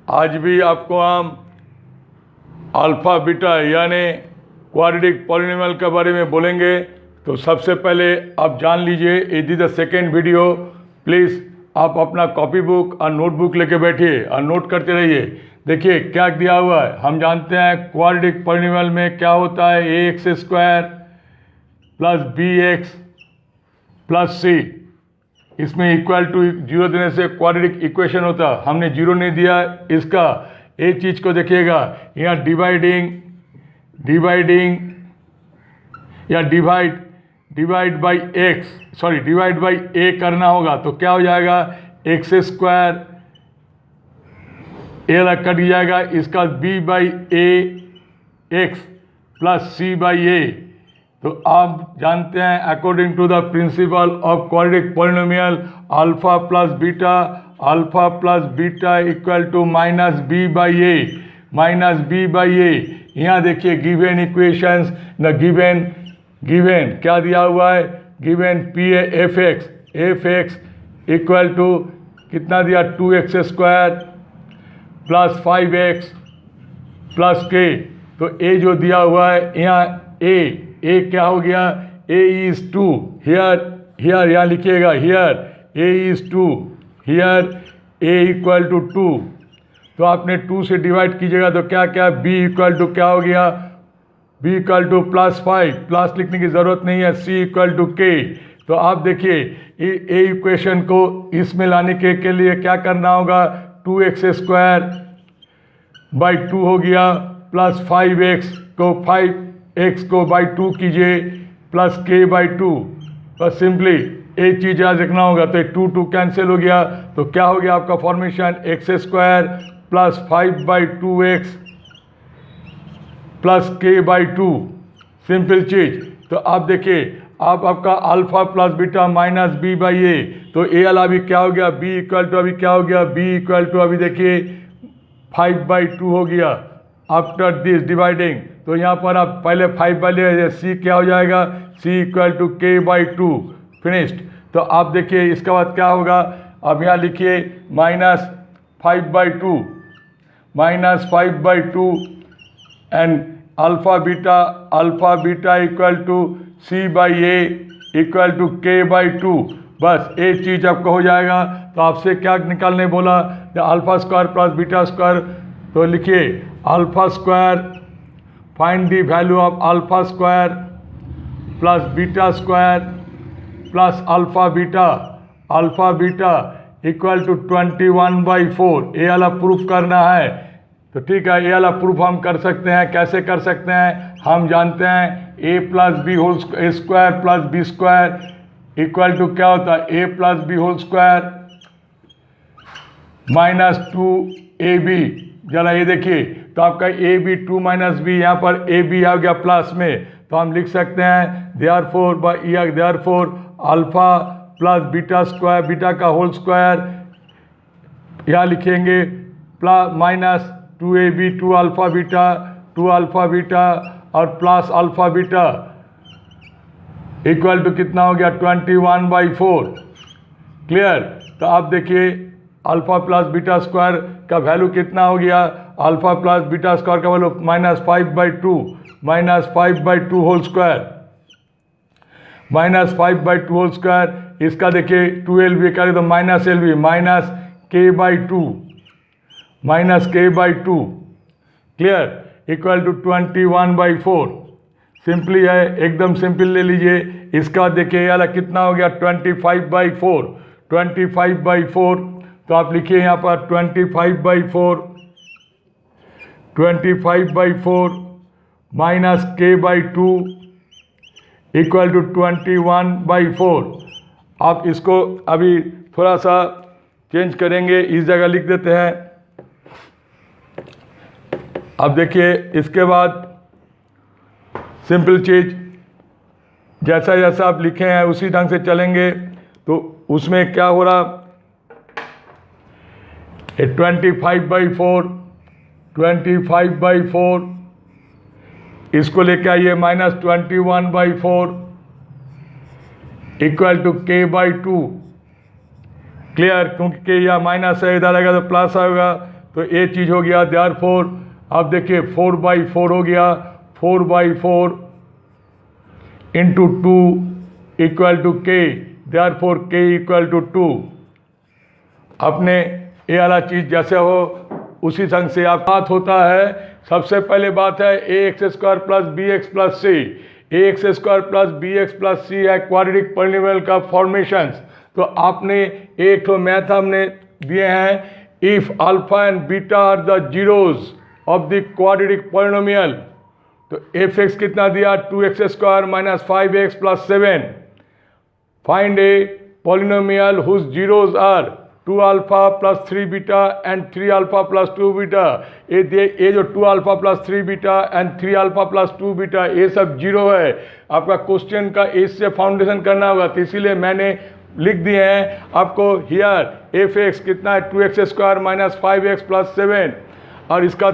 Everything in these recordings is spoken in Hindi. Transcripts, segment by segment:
आज भी आपको हम अल्फ़ा बीटा यानी क्वाड्रेटिक पॉलिनोमियल के बारे में बोलेंगे। तो सबसे पहले आप जान लीजिए, it is the second video. Please आप अपना कॉपी बुक और नोटबुक लेके बैठिए और नोट करते रहिए। देखिए क्या दिया हुआ है। हम जानते हैं क्वाड्रेटिक पॉलिनोमियल में क्या होता है, A X square plus B X plus C, इसमें इक्वल टू 0 देने से क्वाड्रेटिक इक्वेशन होता। हमने 0 नहीं दिया इसका। एक चीज़ को देखिएगा, यहाँ डिवाइडिंग या divide by X, sorry divide by A करना होगा। तो क्या हो जाएगा, एक्स स्क्वायर ए अलग कट जाएगा, इसका B by A X plus C by A. तो आप जानते हैं according to the principle of quadratic polynomial, alpha plus beta equal to minus B by A. यहाँ देखिए गिवन इक्वेशंस, न गिवन क्या दिया हुआ है, given P F X equal to कितना दिया, 2x square plus 5x plus के। तो ए जो दिया हुआ है यहाँ ए क्या हो गया, ए इज़ 2, हियर यहाँ लिखिएगा, here A is 2, here A equal to 2। तो आपने 2 से डिवाइड कीजिएगा तो क्या बी इक्वल टू क्या हो गया, B equal to plus 5, plus लिखने की ज़रूरत नहीं है, सी इक्वल टू के। तो आप देखिए ए इक्वेशन को इसमें लाने के लिए क्या करना होगा, 2x स्क्वायर बाई 2 हो गया प्लस 5x को बाई 2 कीजिए प्लस के बाई 2। बस सिंपली एक चीज़ याद रखना होगा। तो 2 कैंसिल हो गया, तो क्या हो गया आपका formation, X square plus 5/2x plus K by 2। Simple चीज़। तो आप देखिए आप आपका alpha plus beta minus B by A. तो ए वाला अभी क्या हो गया, बी इक्वल टू अभी क्या हो गया, बी इक्वल टू अभी देखिए 5/2 हो गया आफ्टर दिस डिवाइडिंग। तो यहाँ पर आप पहले 5 वाले सी क्या हो जाएगा, सी equal to K by 2, finished. तो आप देखिए इसके बाद क्या होगा, अब यहाँ लिखिए minus 5/2 and alpha beta equal to C by A equal to K by 2। बस एक चीज़ आपको हो जाएगा। तो आपसे क्या निकालने बोला, alpha square plus beta square. तो लिखिए alpha square, find the value of alpha square plus beta square plus alpha beta equal to 21/4। A वाला प्रूफ करना है। तो ठीक है, ए वाला प्रूफ हम कर सकते हैं। कैसे कर सकते हैं, हम जानते हैं A plus B whole square plus B square equal to क्या होता है, A plus B whole square minus 2ab। जरा ये देखिए, तो आपका ए बी 2 माइनस बी, यहाँ पर ए बी आ गया प्लस में। तो हम लिख सकते हैं therefore alpha plus beta square, beta का होल स्क्वायर यहाँ लिखेंगे plus minus 2ab 2 alpha beta और plus alpha beta equal to कितना हो गया, 21/4। क्लियर। तो आप देखिए अल्फा प्लस बीटा स्क्वायर का वैल्यू कितना हो गया, अल्फा प्लस बीटा स्क्वायर का वैल्यू माइनस 5/2 होल स्क्वायर इसका देखिए 2lb करें तो minus L B minus K by 2 clear equal to 21/4। Simply है, एकदम सिंपल ले लीजिए। इसका देखिए यार कितना हो गया, 25/4। तो आप लिखिए यहाँ पर 25/4 minus K by 2 equal to 21/4। आप इसको अभी थोड़ा सा चेंज करेंगे, इस जगह लिख देते हैं। अब देखिए इसके बाद सिंपल चीज़, जैसा आप लिखे हैं उसी ढंग से चलेंगे। तो उसमें क्या हो रहा, 25/4 इसको लेके आइए minus 21/4 equal to K by 2। Clear, क्योंकि के या माइनस है, इधर आएगा तो प्लस आएगा। तो ये चीज़ हो गया। देयरफॉर अब देखिए 4/4 हो गया, 4/4 इंटू 2 इक्वल टू के, देयरफॉर के इक्वल टू 2। अपने ये वाला चीज़ जैसे हो उसी ढंग से आप बात होता है। सबसे पहले बात है ax² प्लस bx प्लस सी। ax² प्लस bx प्लस सी है क्वाड्रेटिक पॉलिनोमियल का फॉर्मेशंस। तो आपने एक तो मैथ हमने दिए हैं, if alpha and beta are the zeros of the quadratic polynomial, तो fx कितना दिया 2x² minus 5x plus 7। Find a polynomial whose zeros are 2 alpha plus 3 beta and 3 alpha plus 2 beta. ये जो 2 alpha plus 3 beta and 3 alpha plus 2 beta ये सब जीरो है। आपका क्वेश्चन का इससे फाउंडेशन करना होगा, तो इसीलिए मैंने लिख दिए हैं आपको हियर fx कितना है 2x² माइनस 5x प्लस 7। और इसका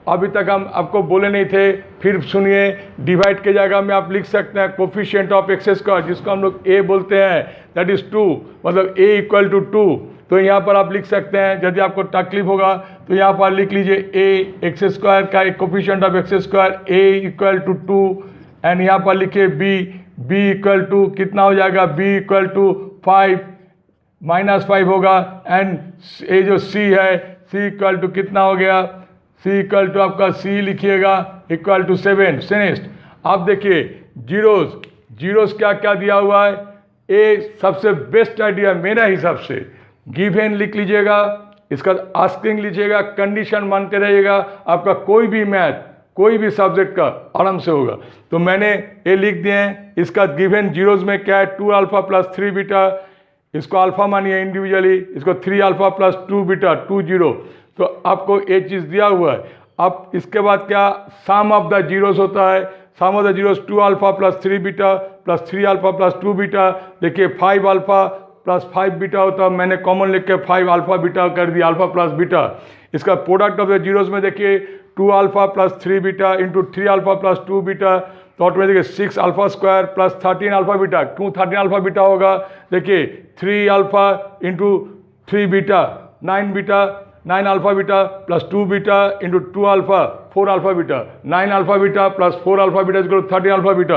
अभी तक हम आपको बोले नहीं थे, फिर सुनिए, डिवाइड के जगह में आप लिख सकते हैं कोफिशिएंट ऑफ x², जिसको हम लोग a बोलते हैं, दैट इज 2, मतलब a इक्वल टू 2। तो यहाँ पर आप लिख सकते हैं, यदि आपको तकलीफ होगा तो यहाँ पर लिख लीजिए a x² का एक coefficient of x² a equal to 2, and यहाँ पर लिखिए b इक्वल टू कितना हो जाएगा, b इक्वल टू 5 माइनस 5 होगा, एंड ये जो c है c इक्वल टू कितना हो गया, c इक्वल टू आपका c लिखिएगा इक्वल टू 7। फिनिश्ड। अब देखिए जीरोस क्या क्या दिया हुआ है। ए सबसे बेस्ट आइडिया मेरा हिसाब से, गिवन लिख लीजिएगा, इसका आस्किंग लीजिएगा, कंडीशन मानते रहिएगा, आपका कोई भी मैथ कोई भी सब्जेक्ट का आराम से होगा। तो मैंने ये लिख दिए हैं। इसका गिवन जीरोज में क्या है 2 अल्फा प्लस 3 बीटा, इसको अल्फा मानिए इंडिविजुअली, इसको 3 अल्फा प्लस 2 बीटा 2 0। तो आपको ये चीज़ दिया हुआ है। अब इसके बाद क्या सम ऑफ द जीरोस होता है, sum of the zeros 2 alpha plus 3 beta plus 3 alpha plus 2 beta. देखिए 5 अल्फा प्लस 5 बीटा होता है, मैंने कॉमन लिख के 5 अल्फा बीटा कर दिया, अल्फा प्लस बीटा। इसका प्रोडक्ट ऑफ द जीरोस में देखिए 2 alpha plus 3 beta into 3 alpha plus 2 beta, तो automatic 6 alpha square plus 13 alpha beta. क्यों 13 अल्फा बीटा होगा, देखिए 3 alpha into 3 beta 9 beta, 9 alpha beta plus 2 beta into 2 alpha 4 alpha beta, 9 alpha beta plus 4 alpha beta equal 13 alpha beta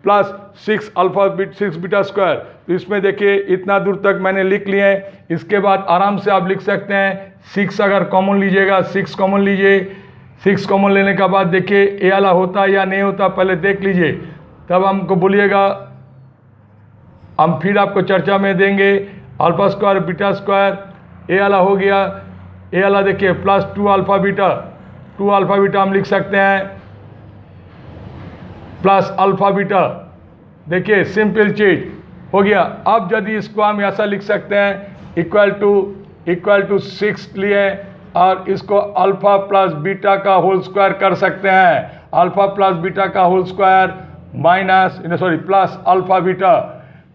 plus 6 beta square. तो इसमें देखिए इतना दूर तक मैंने लिख लिए हैं। इसके बाद आराम से आप लिख सकते हैं 6 अगर कॉमन लीजिएगा, 6 कॉमन लीजिए। 6 कॉमन लेने के बाद देखिए ए वाला होता है या नहीं होता पहले देख लीजिए, तब हमको बोलिएगा, हम फिर आपको चर्चा में देंगे। अल्फा स्क्वायर बीटा स्क्वायर ए वाला हो गया, ए वाला देखिए plus 2 alpha beta, 2 alpha beta हम लिख सकते हैं प्लस अल्फा बीटा। देखिए सिंपल चीज हो गया। अब यदि इसको हम ऐसा लिख सकते हैं इक्वल टू 6 लिए और इसको अल्फा प्लस बीटा का होल स्क्वायर कर सकते हैं, अल्फा प्लस बीटा का whole square plus alpha beta.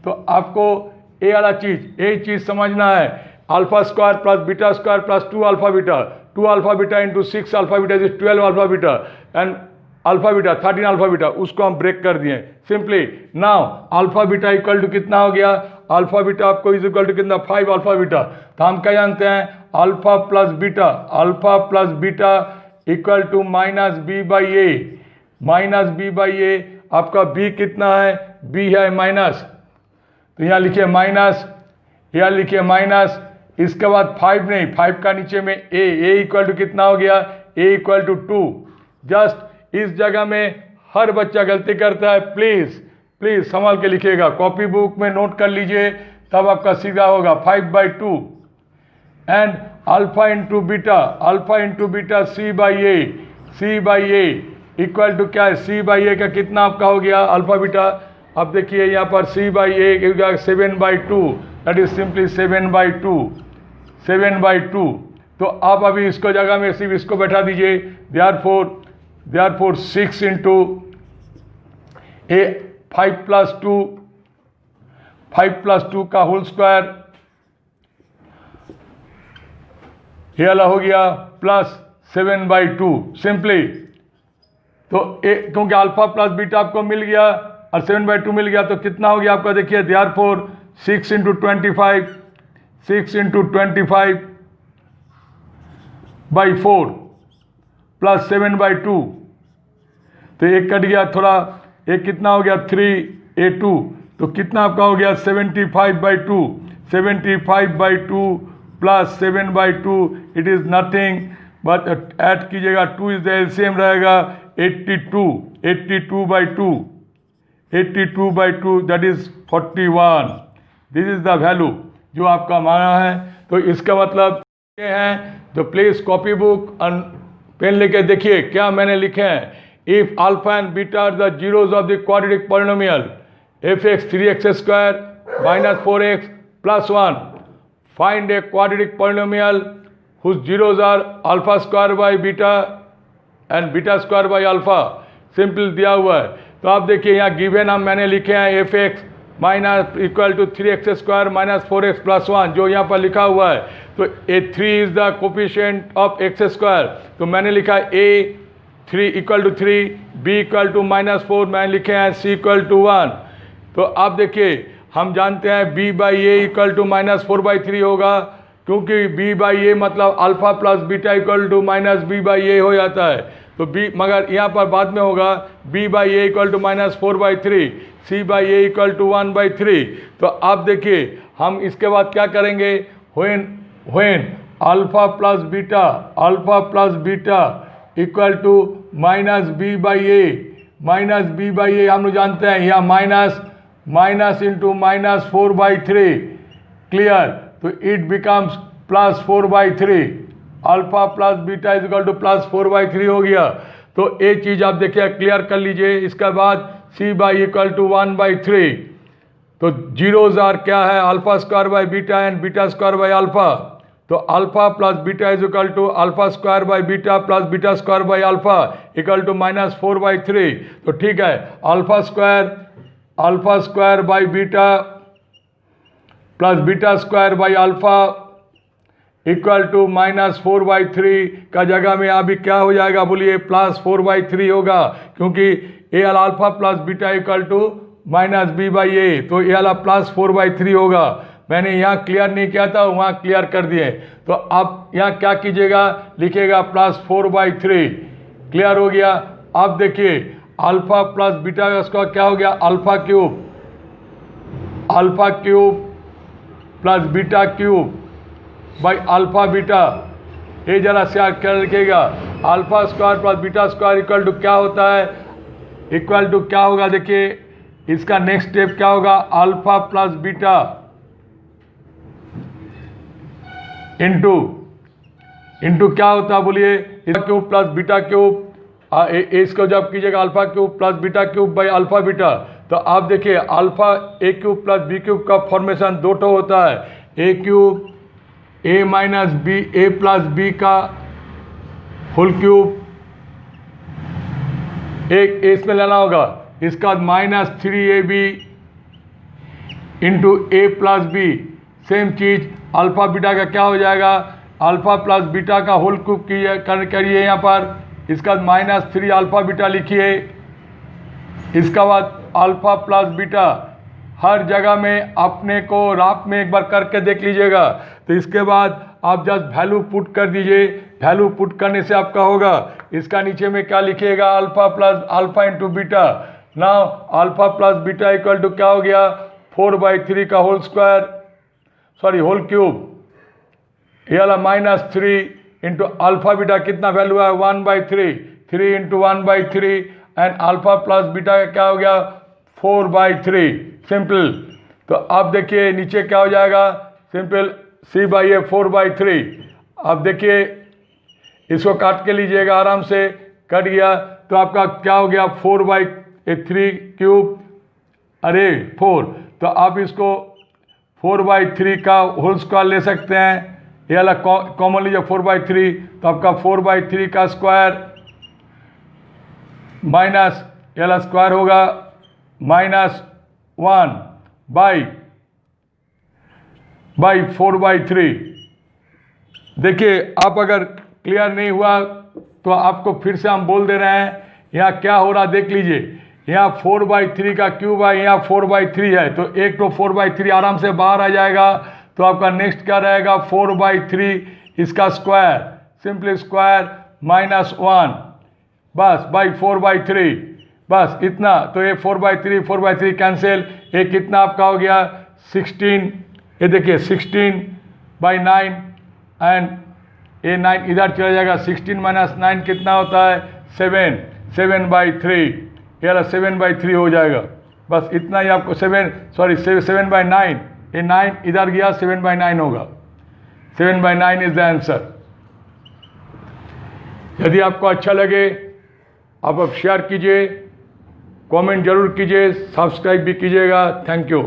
तो आपको ये वाला चीज यही चीज समझना है, alpha square plus beta square plus 2 alpha beta, 2 alpha beta into 6 alpha beta is 12 alpha beta and alpha beta 13 alpha beta, उसको हम ब्रेक कर दिए simply. Now alpha beta equal to कितना हो गया, अल्फा बीटा आपको इज इक्वल टू कितना 5 अल्फा बीटा। तो हम क्या जानते हैं alpha plus beta equal to minus B by A. आपका बी कितना है, बी है माइनस, तो यहाँ लिखिए माइनस, यहाँ लिखिए माइनस। इसके बाद 5 नहीं, 5 का नीचे में ए इक्वल टू कितना हो गया, ए इक्वल टू 2। जस्ट इस जगह में हर बच्चा गलती करता है, प्लीज संभाल के लिखिएगा, कॉपी बुक में नोट कर लीजिए, तब आपका सीधा होगा 5/2 and alpha into beta C by A equal to क्या है, सी बाई ए का कितना आपका हो गया अल्फा बीटा। अब देखिए यहाँ पर C by A 7/2, that is simply 7/2। तो आप अभी इसको जगह में सिर्फ इसको बैठा दीजिए, therefore 6 इंटू 5 प्लस 2 का होल स्क्वायर, ये वाला हो गया प्लस 7/2 सिंपली। तो क्योंकि अल्फा प्लस बीटा आपको मिल गया और 7/2 मिल गया, तो कितना हो गया आपका, देखिए therefore 6 इंटू 25 बाई 4 प्लस 7/2, तो एक कट गया थोड़ा, एक कितना हो गया 3a2, तो कितना आपका हो गया 75/2, 75/2 plus 7/2, it is nothing but add कीजिएगा 2 इज द एलसीएम रहेगा 82, 82/2, 82/2 that is 41। This is the value जो आपका माना है। तो इसका मतलब ये है, तो प्लीज कॉपी बुक और पेन लेके देखिए क्या मैंने लिखे हैं। If alpha and beta are the zeros of the quadratic polynomial fx 3x² minus 4x plus 1, find a quadratic polynomial whose zeros are alpha square by beta and beta square by alpha। Simple दिया हुआ है। तो आप देखिए यहाँ गिवन हम मैंने लिखे हैं fx minus equal to 3x² minus 4x plus 1, जो यहाँ पर लिखा हुआ है। तो a3 is the coefficient of x², तो मैंने लिखा a3 equal to 3, b equal to -4 मैंने लिखे हैं, c इक्वल टू 1। तो आप देखिए हम जानते हैं b/a इक्वल टू -4/3 होगा, क्योंकि b/a मतलब alpha plus beta equal to -b/a हो जाता है। तो b मगर यहाँ पर बाद में होगा b/a equal to -4/3, c/a equal to 1/3। तो आप देखिए हम इसके बाद क्या करेंगे, when alpha plus beta equal to -b/a हम लोग जानते हैं यहाँ माइनस इंटू -4/3, क्लियर। तो it becomes +4/3, alpha plus beta is equal to +4/3 हो गया। तो एक चीज़ आप देखिए क्लियर कर लीजिए। इसके बाद c/, इक्वल टू 1/3। तो जीरोज आर क्या है, alpha square by beta and beta square by alpha. तो alpha plus beta is equal to alpha square by beta plus beta square by alpha equal to -4/3। तो ठीक है, alpha square by beta plus beta square by alpha equal to -4/3 का जगह में अभी क्या हो जाएगा बोलिए, +4/3 होगा, क्योंकि a alpha plus beta equal to -b/a, तो ये वाला +4/3 होगा। मैंने यहाँ क्लियर नहीं किया था, वहाँ क्लियर कर दिए। तो आप यहाँ क्या कीजिएगा, लिखिएगा +4/3, क्लियर हो गया। अब देखिए अल्फा प्लस बीटा का स्क्वायर क्या हो गया, alpha cube plus beta cube by alpha beta. ये जरा शेयर कर लिखिएगा, alpha square plus beta square equal to क्या होता है, इक्वल टू क्या होगा, देखिए इसका नेक्स्ट स्टेप क्या होगा, अल्फा प्लस बीटा इंटू क्या होता है बोलिए, क्यूब प्लस बीटा क्यूब। इसको जब कीजिएगा alpha cube plus beta cube by alpha beta, तो आप देखिए अल्फा ए क्यूब प्लस बी क्यूब का फॉर्मेशन दो ठो होता है, ए क्यूब ए माइनस बी, ए प्लस बी का होल क्यूब, एक इसमें लेना होगा। इसका -3ab इंटू ए प्लस बी, सेम चीज अल्फा बीटा का क्या हो जाएगा, अल्फा प्लस बीटा का होल क्यूब करिए यहाँ पर, इसका -3 अल्फा बीटा लिखिए। इसका बाद अल्फा प्लस बीटा हर जगह में अपने को रात में एक बार करके देख लीजिएगा। तो इसके बाद आप जस्ट वैल्यू पुट कर दीजिए, वैल्यू पुट करने से आपका होगा, इसका नीचे में क्या लिखिएगा, alpha into beta. Now alpha plus beta equal to क्या हो गया, 4/3 का whole square, sorry whole cube. ये वाला -3 इंटू अल्फा बीटा कितना वैल्यू है, 1/3, 3 into 1/3 and alpha plus beta का क्या हो गया, 4/3, सिंपल। तो अब देखिए नीचे क्या हो जाएगा, सिंपल c/a 4/3। अब देखिए इसको काट के लीजिएगा, आराम से कट गया। तो आपका क्या हो गया, 4/3 क्यूब, अरे 4। तो आप इसको 4/3 का होल स्क्वायर ले सकते हैं, ये वाला कॉमन लीजिए 4/3, तो आपका 4/3 का स्क्वायर माइनस ये वाला स्क्वायर होगा -1 बाई 4/3। देखिए आप अगर क्लियर नहीं हुआ तो आपको फिर से हम बोल दे रहे हैं, यहाँ क्या हो रहा देख लीजिए। यहाँ 4/3 का क्यूब है, यहाँ 4/3 है, तो एक तो 4/3 आराम से बाहर आ जाएगा। तो आपका नेक्स्ट क्या रहेगा, 4/3 इसका स्क्वायर, सिंपली स्क्वायर -1 बस बाई 4/3 बस इतना। तो ये 4/3 कैंसिल, ये कितना आपका हो गया 16, ये देखिए 16/9 एंड ये 9 इधर चला जाएगा, 16 - 9 कितना होता है 7, 7/3, ये वाला 7/3 हो जाएगा। बस इतना ही आपको 7/9, ये 9 इधर गया 7/9 होगा, 7/9 इज द आंसर। यदि आपको अच्छा लगे आप शेयर कीजिए, कमेंट जरूर कीजिए, सब्सक्राइब भी कीजिएगा। Thank you.